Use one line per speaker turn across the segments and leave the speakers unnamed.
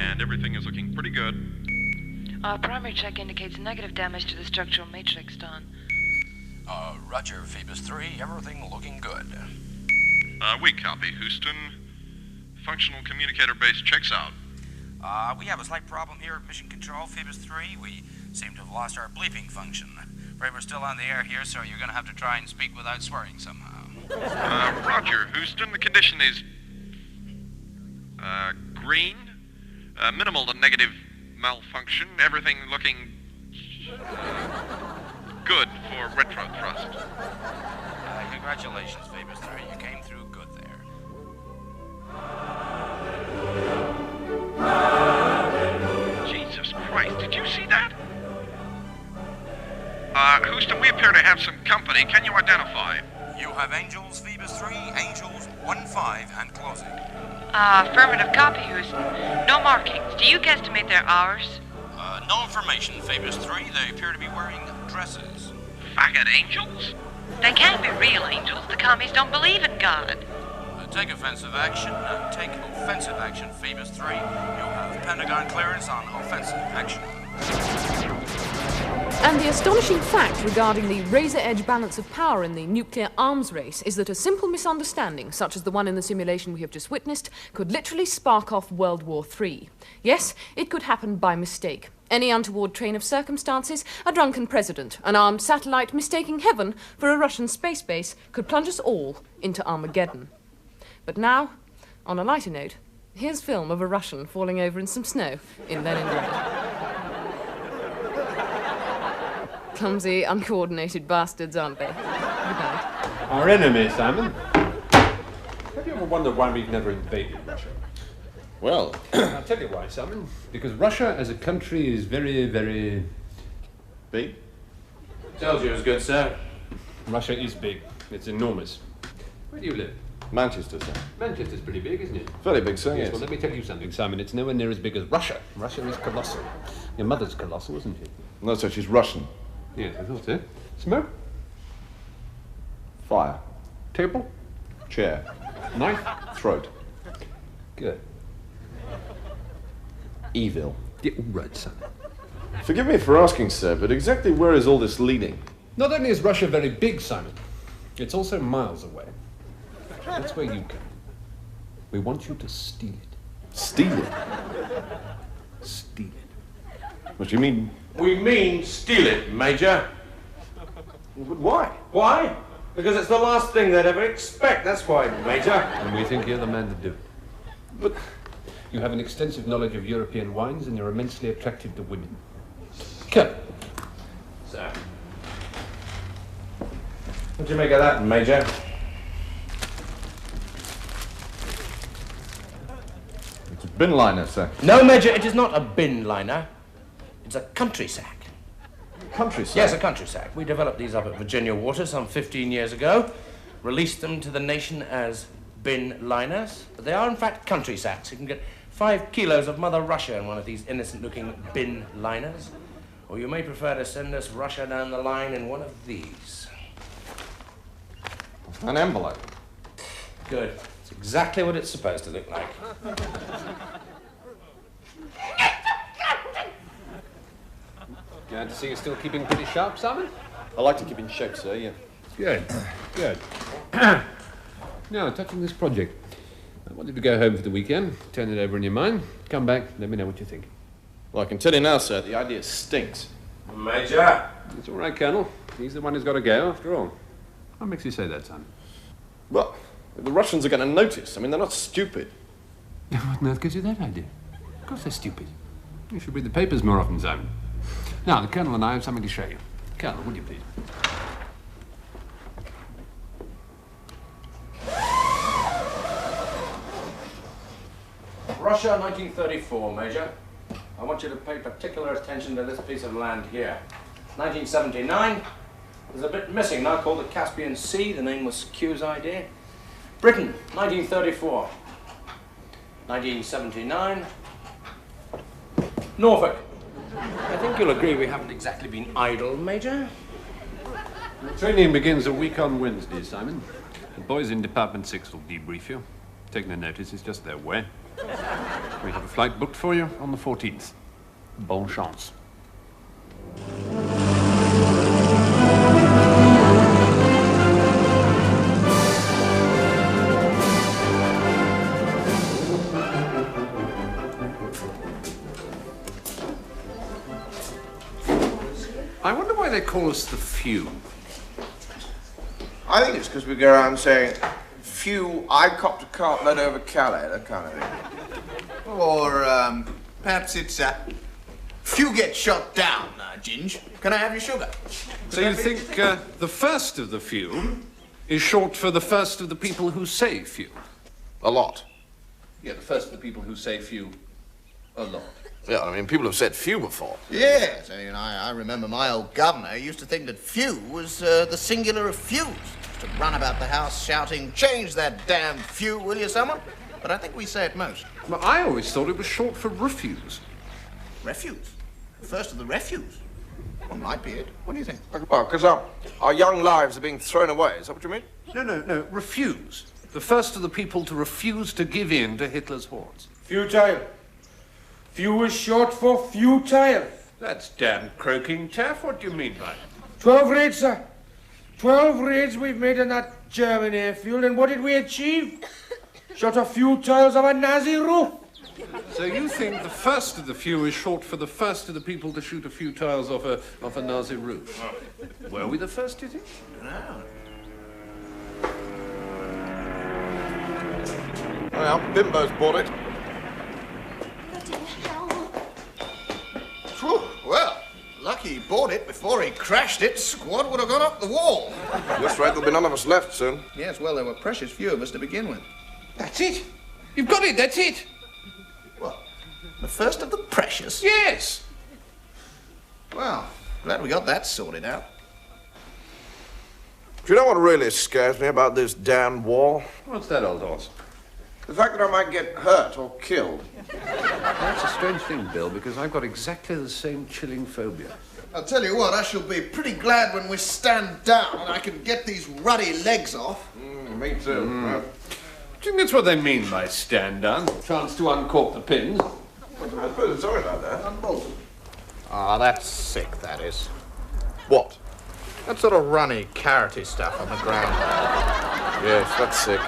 and everything is looking pretty good.
Our primary check indicates negative damage to the structural matrix, Don.
Roger, Phoebus 3. Everything looking good.
We copy, Houston. Functional communicator base checks out.
We have a slight problem here at Mission Control, Phoebus 3. We seem to have lost our bleeping function. Afraid we're still on the air here, so you're going to have to try and speak without swearing somehow.
Roger, Houston. The condition is, green. Minimal to negative malfunction. Everything looking good for retro thrust.
Congratulations, Phoebus 3. You came through good there.
Jesus Christ, did you see that? Houston, we appear to have some company. Can you identify?
You have Angels, Phoebus 3, Angels 1-5, and closing.
Affirmative copy, Houston. No markings. Do you guesstimate their hours?
No information, Phoebus 3. They appear to be wearing dresses.
Faggot angels?
They can't be real angels. The commies don't believe in God.
Take offensive action. Take offensive action, Phoebus 3. You have Pentagon clearance on offensive action.
And the astonishing fact regarding the razor-edge balance of power in the nuclear arms race is that a simple misunderstanding, such as the one in the simulation we have just witnessed, could literally spark off World War III. Yes, it could happen by mistake. Any untoward train of circumstances, a drunken president, an armed satellite mistaking heaven for a Russian space base could plunge us all into Armageddon. But now, on a lighter note, here's film of a Russian falling over in some snow in Leningrad. Clumsy, uncoordinated bastards, aren't they? Good night.
Our enemy, Simon. Have you ever wondered why we've never invaded Russia?
Well,
I'll tell you why, Simon. Because Russia as a country is very, very...
big?
Tells you as good, sir. Russia is big. It's enormous. Where do you live?
Manchester, sir.
Manchester's pretty big, isn't it?
Fairly big, sir,
Yes,
yes.
well, let me tell you something, Simon. It's nowhere near as big as Russia. Russia is colossal. Your mother's colossal, isn't she?
No, sir, she's Russian.
Yes, I thought so. Smoke?
Fire.
Table?
Chair.
Knife?
Throat.
Good.
Evil.
Yeah, all right, son.
Forgive me for asking, sir, but exactly where is all this leading?
Not only is Russia very big, Simon, it's also miles away. That's where you come. We want you to steal it.
Steal it?
Steal it.
What do you mean?
We mean steal it, Major.
But why?
Why? Because it's the last thing they'd ever expect, that's why, Major.
And we think you're the man to do it.
But
you have an extensive knowledge of European wines and you're immensely attractive to women. Come.
Sir. What do you make of that, Major?
it's a bin liner, sir.
No, Major, it is not a bin liner. It's a country sack.
Country, sir?
Yes, a country sack. We developed these up at Virginia Water some 15 years ago, released them to the nation as bin liners, but they are in fact country sacks. You can get 5 kilos of Mother Russia in one of these innocent-looking bin liners, or you may prefer to send us Russia down the line in one of these.
An envelope.
Good. It's exactly what it's supposed to look like.
Glad to see you're still keeping pretty sharp, Simon.
I like to keep in shape, sir, yeah.
Good. Good. Now, touching this project. I wanted to go home for the weekend, turn it over in your mind, come back, let me know what you think.
Well, I can tell you now, sir, the idea stinks.
Major!
It's all right, Colonel. He's the one who's got to go, after all. What makes you say that, son?
Well, the Russians are going to notice. I mean, they're not stupid.
What on earth gives you that idea? Of course they're stupid. You should read the papers more often, Simon. Now, the Colonel and I have something to show you. Colonel, would you please?
Russia, 1934, Major. I want you to pay particular attention to this piece of land here. 1979. There's a bit missing now called the Caspian Sea. The name was Q's idea. Britain, 1934. 1979. Norfolk. I think you'll agree we haven't exactly been idle, Major.
The training begins a week on Wednesday, Simon. The boys in Department 6 will debrief you. Take no notice, it's just their way. We have a flight booked for you on the 14th. Bon chance. I wonder why they call us the few.
I think it's because we go around saying, few, I copped a cart led over Calais, that kind of thing.
Or, perhaps it's, few get shot down, Ginge. Can I have your sugar?
So you think the first of the few is short for the first of the people who say few?
A lot.
Yeah, the first of the people who say few a lot.
Yeah, I mean, people have said few before.
Yes, I mean, I remember my old governor used to think that few was the singular of fuse. Used to run about the house shouting, change that damn few, will you, someone? But I think we say it most.
Well, I always thought it was short for refuse.
Refuse? The first of the refuse? Well, might be it. What do you think?
Well, because our young lives are being thrown away, is that what you mean?
No, refuse. The first of the people to refuse to give in to Hitler's hordes.
Futile. Few is short for futile.
That's damn croaking, Taff. What do you mean by it?
12 raids, sir. 12 raids we've made on that German airfield, and what did we achieve? Shot a few tiles of a Nazi roof.
So you think the first of the few is short for the first of the people to shoot a few tiles off a Nazi roof? Were we the first, do you think?
No.
Well, Bimbo's bought it.
Whew, well, lucky he bought it before he crashed it. Squad would have gone up the wall.
That's right, there'll be none of us left soon.
Yes, well, there were precious few of us to begin with.
That's it. You've got it, that's it.
What? The first of the precious?
Yes.
Well, glad we got that sorted out.
Do you know what really scares me about this damn war?
What's that, old horse?
The fact that I might get hurt or killed.
That's a strange thing, Bill, because I've got exactly the same chilling phobia.
I'll tell you what, I shall be pretty glad when we stand down and I can get these ruddy legs off.
Me too.
Do you think that's what they mean by stand down? Chance to uncork the pins?
Sorry about that.
Ah, that's sick, that is.
What?
That sort of runny, carroty stuff on the ground.
Yes, that's sick.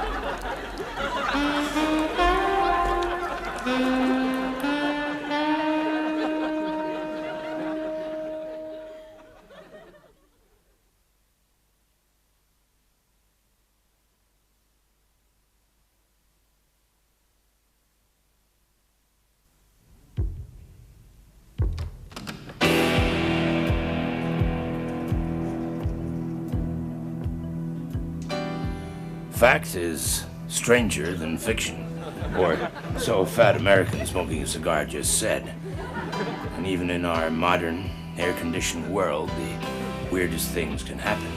Fact is stranger than fiction. Or so fat American smoking a cigar just said. And even in our modern, air-conditioned world, the weirdest things can happen.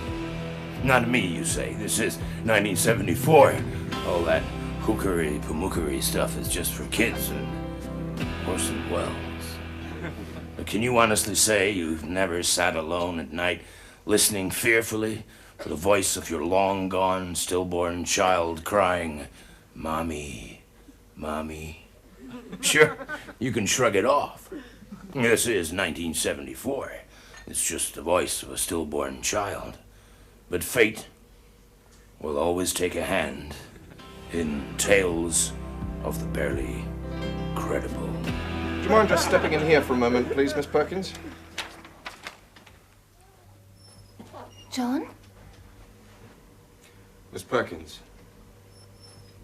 Not me, you say. This is 1974. All that hookery, pamookery stuff is just for kids and Orson Welles. But can you honestly say you've never sat alone at night listening fearfully for the voice of your long-gone, stillborn child crying, "Mommy, Mommy"? Sure, you can shrug it off. This is 1974. It's just the voice of a stillborn child. But fate will always take a hand in tales of the barely credible.
Do you mind just stepping in here for a moment, please, Miss Perkins?
John,
Miss Perkins.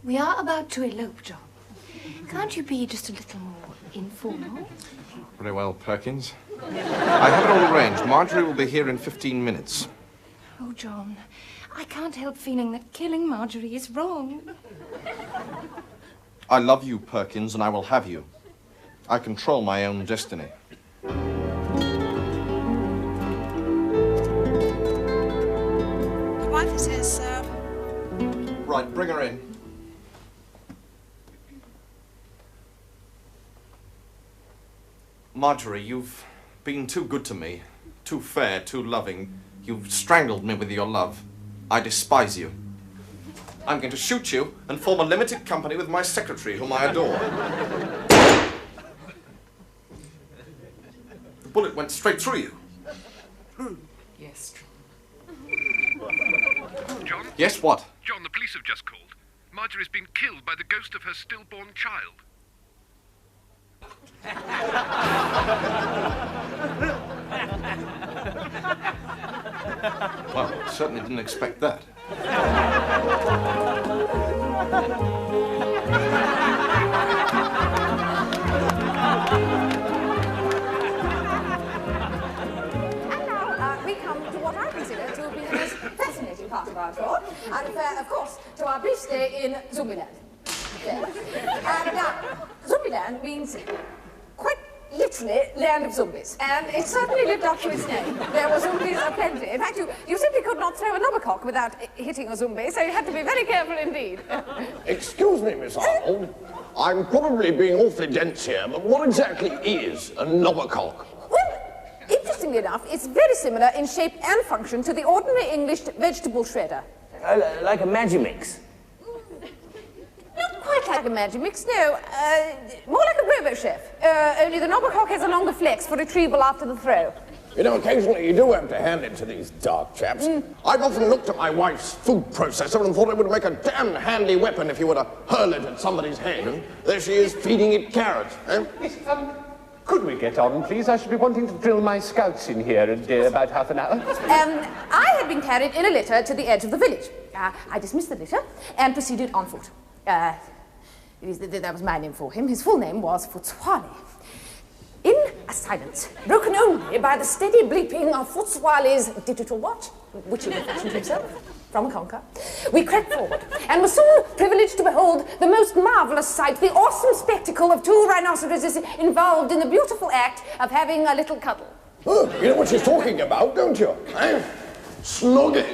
we are about to elope, John. Can't you be just a little more informal?
Very well, Perkins. I have it all arranged. Marjorie will be here in 15 minutes.
Oh, John, I can't help feeling that killing Marjorie is wrong.
I love you, Perkins, and I will have you. I control my own destiny.
The wife is here, sir.
Right, bring her in. Marjorie, you've been too good to me. Too fair, too loving. You've strangled me with your love. I despise you. I'm going to shoot you and form a limited company with my secretary, whom I adore. bullet went straight through you.
Yes, John.
John?
Yes, what?
John, the police have just called. Marjorie's been killed by the ghost of her stillborn child.
Well, certainly didn't expect that.
We come to what I consider to be the most fascinating part of our tour, and of course, to our brief stay in Zombieland. Yes. And Zombieland means quite literally land of zombies, and it certainly lived up to its name. There were zombies aplenty. In fact, you simply could not throw a knobbercock without hitting a zombie, so you had to be very careful indeed.
Excuse me, Miss Arnold. I'm probably being awfully dense here, but what exactly is a knobbercock?
Well, interestingly enough, it's very similar in shape and function to the ordinary English vegetable shredder.
Like a Magimix?
Not quite like a Magimix, no. More like a Robo-Chef. Only the knobbercock has a longer flex for retrieval after the throw.
You know, occasionally you do have to hand it to these dark chaps. I've often looked at my wife's food processor and thought it would make a damn handy weapon if you were to hurl it at somebody's head, and there she is feeding it carrots.
Yes, could we get on, please? I should be wanting to drill my scouts in here in about half an hour.
I had been carried in a litter to the edge of the village. I dismissed the litter and proceeded on foot. That was my name for him. His full name was Footswally. In a silence, broken only by the steady bleeping of Footswally's digital watch, which he had fashioned himself from a conker, we crept forward and were soon privileged to behold the most marvellous sight, the awesome spectacle of two rhinoceroses involved in the beautiful act of having a little cuddle.
Oh, you know what she's talking about, don't you? Snogging.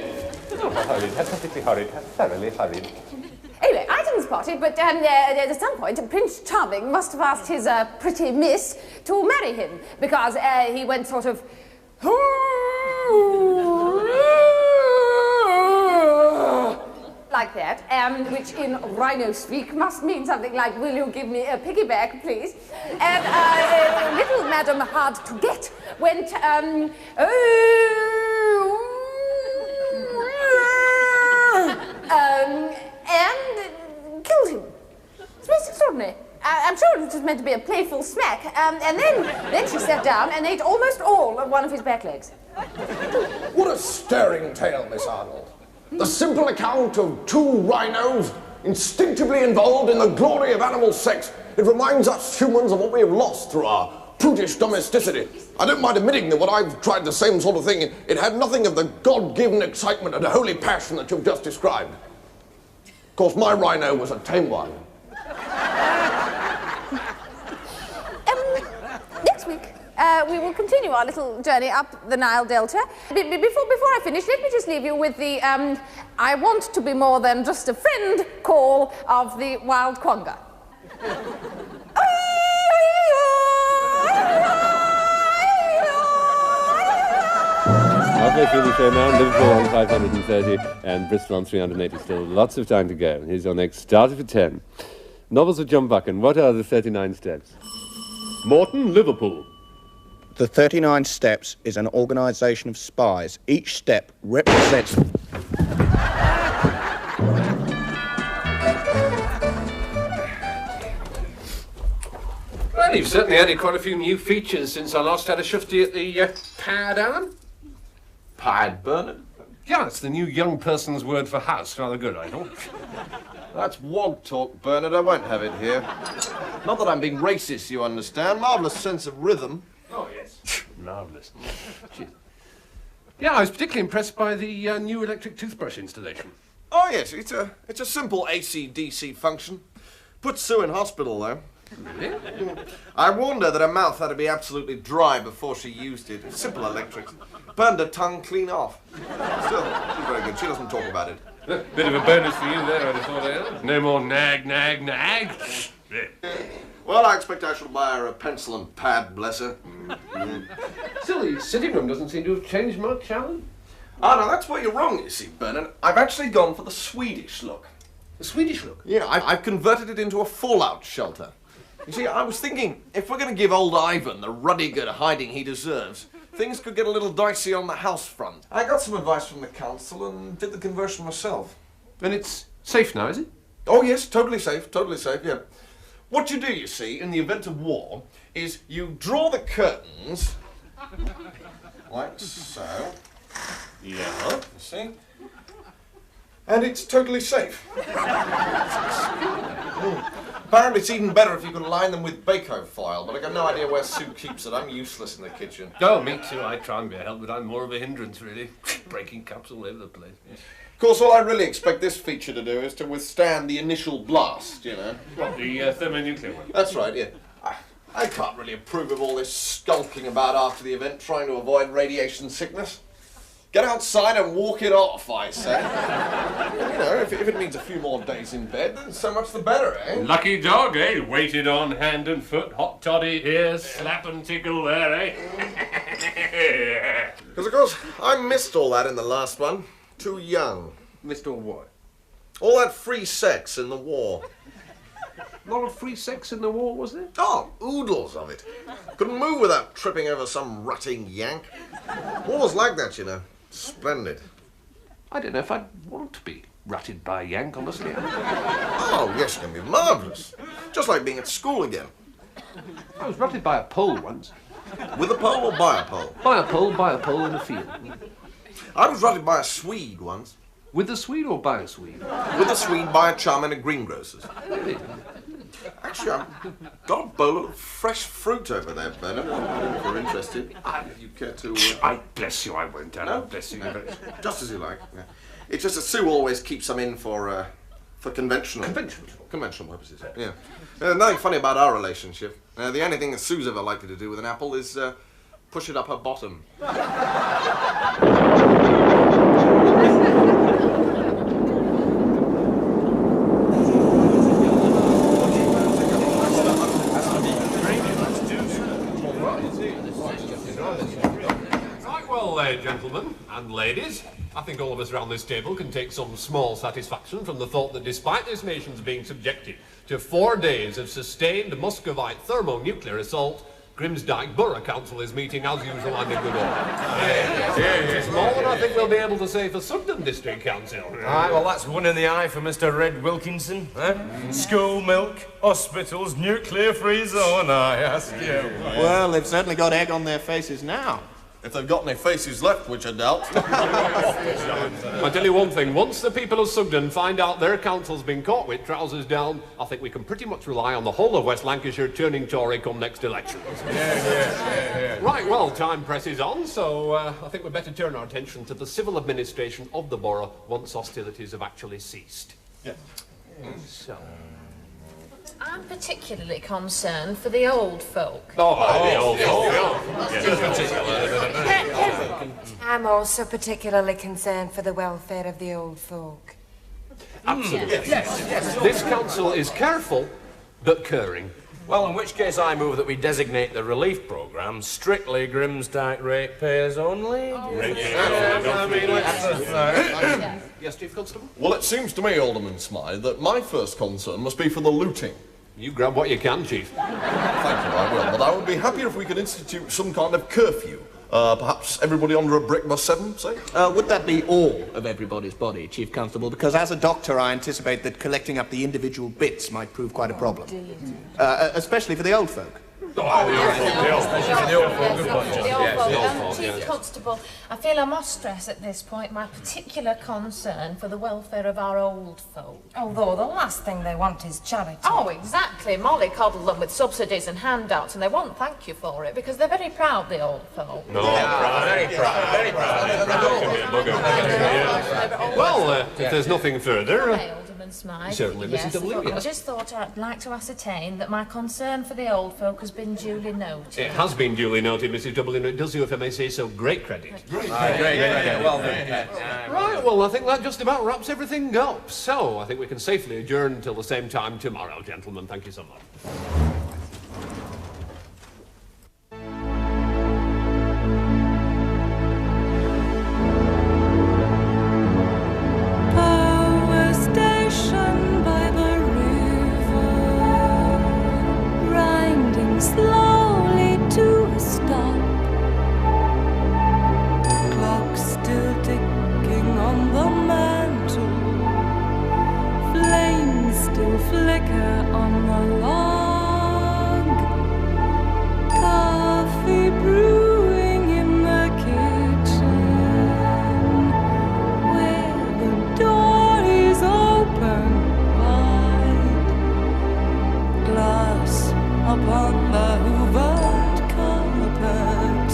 Oh, hurried, perfectly hurried, thoroughly hurried.
Anyway, I didn't spot it, but at some point, Prince Charming must have asked his pretty miss to marry him, because he went sort of... like that, which in rhino speak must mean something like, will you give me a piggyback, please? And little Madam Hard to Get went, and killed him. It's most extraordinary. I'm sure it was meant to be a playful smack. And then she sat down and ate almost all of one of his back legs.
What a stirring tale, Miss Arnold. The simple account of two rhinos instinctively involved in the glory of animal sex. It reminds us humans of what we have lost through our prudish domesticity. I don't mind admitting that when I've tried the same sort of thing, it had nothing of the God-given excitement and holy passion that you've just described. Of course, my rhino was a tame one.
Next week, we will continue our little journey up the Nile Delta. Before I finish, let me just leave you with the I want to be more than just a friend call of the wild quagga.
Halfway through the show now, Liverpool on 530 and Bristol on 380. Still lots of time to go. Here's your next starter for 10. Novels of John Buchan. What are the 39 steps? Morton, Liverpool.
The 39 Steps is an organisation of spies. Each step represents...
Well, you've certainly added quite a few new features since I last had a shifty at the pad, Alan.
Pad, Bernard?
Yeah, it's the new young person's word for house. Rather good, I thought.
That's wog talk, Bernard. I won't have it here. Not that I'm being racist, you understand. Marvellous sense of rhythm.
Oh, yes. Marvellous. Yeah, I was particularly impressed by the new electric toothbrush installation.
Oh, yes. It's a simple AC/DC function. Put Sue in hospital, though.
Really?
I warned her that her mouth had to be absolutely dry before she used it. Simple electrics. Burned her tongue clean off. Still, she's very good. She doesn't talk about it.
Bit of a bonus for you there, I'd have thought, Al. No more nag, nag, nag.
Well, I expect I shall buy her a pencil and pad, bless her.
Still, the sitting room doesn't seem to have changed much, Alan.
Oh, no, that's where you're wrong, you see, Bernard. I've actually gone for the Swedish look.
The Swedish look?
Yeah, I've converted it into a fallout shelter. You see, I was thinking, if we're going to give old Ivan the ruddy good hiding he deserves, things could get a little dicey on the house front. I got some advice from the council and did the conversion myself.
And it's safe now, is it?
Oh yes, totally safe, yeah. What you do, you see, in the event of war, is you draw the curtains, like so. Yeah. You see? And it's totally safe. Apparently it's even better if you can line them with Bako foil, but I got no idea where Sue keeps it. I'm useless in the kitchen.
Oh, me too. I try and be a help, but I'm more of a hindrance, really. Breaking cups all over the place.
Of course, all I really expect this feature to do is to withstand the initial blast, you know.
What, the thermonuclear one?
That's right, yeah. I can't really approve of all this skulking about after the event, trying to avoid radiation sickness. Get outside and walk it off, I say. You know, if it means a few more days in bed, then so much the better, eh?
Lucky dog, eh? Waited on hand and foot, hot toddy here, slap and tickle there, eh?
Because, of course, I missed all that in the last one. Too young.
Missed all what?
All that free sex in the war.
A lot of free sex in the war, was there?
Oh, oodles of it. Couldn't move without tripping over some rutting Yank. War was like that, you know. Splendid.
I don't know if I'd want to be rutted by a Yank, honestly.
Oh, yes, it can be marvellous. Just like being at school again.
I was rutted by a pole once.
With a pole or by a pole?
By a pole in a field.
I was rutted by a Swede once.
With a Swede or by a Swede?
With a Swede by a chum in a greengrocer's.
Really?
Actually, I've got a bowl of fresh fruit over there, Bernard. If you're interested, if you care to...
I bless you, I won't, Alan.
No?
Bless you.
No. Just as you like. Yeah. It's just that Sue always keeps some in for conventional... Conventional purposes, yeah. Nothing funny about our relationship. The only thing that Sue's ever likely to do with an apple is push it up her bottom.
Gentlemen and ladies, I think all of us around this table can take some small satisfaction from the thought that despite this nation's being subjected to 4 days of sustained Muscovite thermonuclear assault, Grimsdyke Borough Council is meeting as usual and in good order. It's more than I think we'll be able to say for Sugden District Council.
Aye, well, that's one in the eye for Mr. Red Wilkinson. School milk, hospitals, nuclear-free zone, I ask you.
Well, they've certainly got egg on their faces now.
If they've got any faces left, which I doubt.
I tell you one thing, once the people of Sugden find out their council's been caught with trousers down, I think we can pretty much rely on the whole of West Lancashire turning Tory come next election.
Yeah.
Right, well, time presses on, so I think we'd better turn our attention to the civil administration of the borough once hostilities have actually ceased.
Yeah.
So...
I'm particularly concerned for the old folk.
The old folk.
I'm also particularly concerned for the welfare of the old folk.
Absolutely. Yes. This council is careful, but caring.
Well, in which case I move that we designate the relief programme strictly Grimsdyke ratepayers only.
Yes, Chief Constable?
Well, it seems to me, Alderman Smythe, that my first concern must be for the looting.
You grab what you can, Chief.
Thank you, I will. But I would be happier if we could institute some kind of curfew. Perhaps everybody under a brick by 7, say?
Would that be all of everybody's body, Chief Constable? Because as a doctor, I anticipate that collecting up the individual bits might prove quite a problem. Especially for the old folk.
Chief Constable, I feel I must stress at this point my particular concern for the welfare of our old folk.
Although the last thing they want is charity.
Oh, exactly. Molly coddled them with subsidies and handouts, and they won't thank you for it because they're very proud, the old folk.
Very proud.
Well, if there's nothing further...
Alderman Smythe.
Certainly,
yes,
Mrs. W.
I just thought I'd like to ascertain that my concern for the old folk has been duly noted.
It has been duly noted, Mrs. W, and it does you, if I may say so, great credit.
Great. Well done.
Right, well, I think that just about wraps everything up. So, I think we can safely adjourn until the same time tomorrow, gentlemen. Thank you so much.
Power station by the river. slowly to a stop. Clock still ticking on the mantle. Flames still flicker on the log. Coffee brewing in the kitchen, where the door is open wide. Glass upon the hoovered carpet.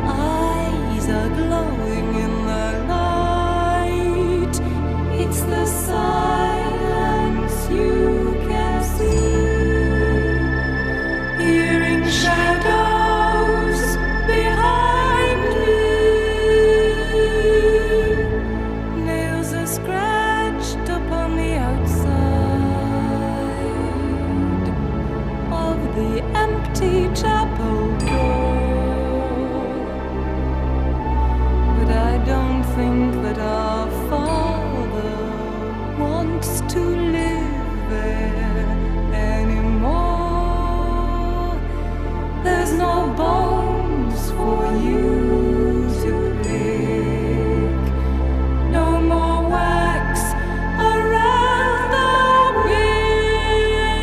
Eyes are glowing in the light. It's the silence you can see. Hearing shadows behind me. Nails are scratched upon the outside of the empty chapel door. But I don't think that our Father wants to live there anymore. There's no bones for you to pick, no more wax around the wick.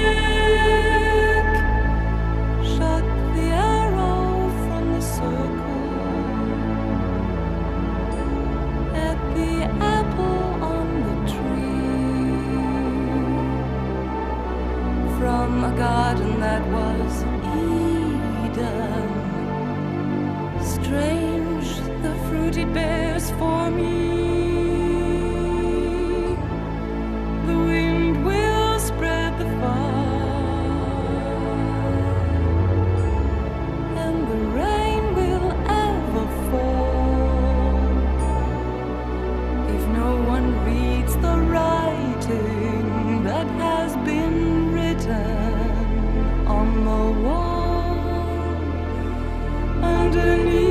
Shut the arrow from the circle at the apple on the tree. From a garden that was Eden, strange the fruit it bears for me. The wind will spread the fire, and the rain will ever fall if no one reads the writing that has been written on the wall underneath.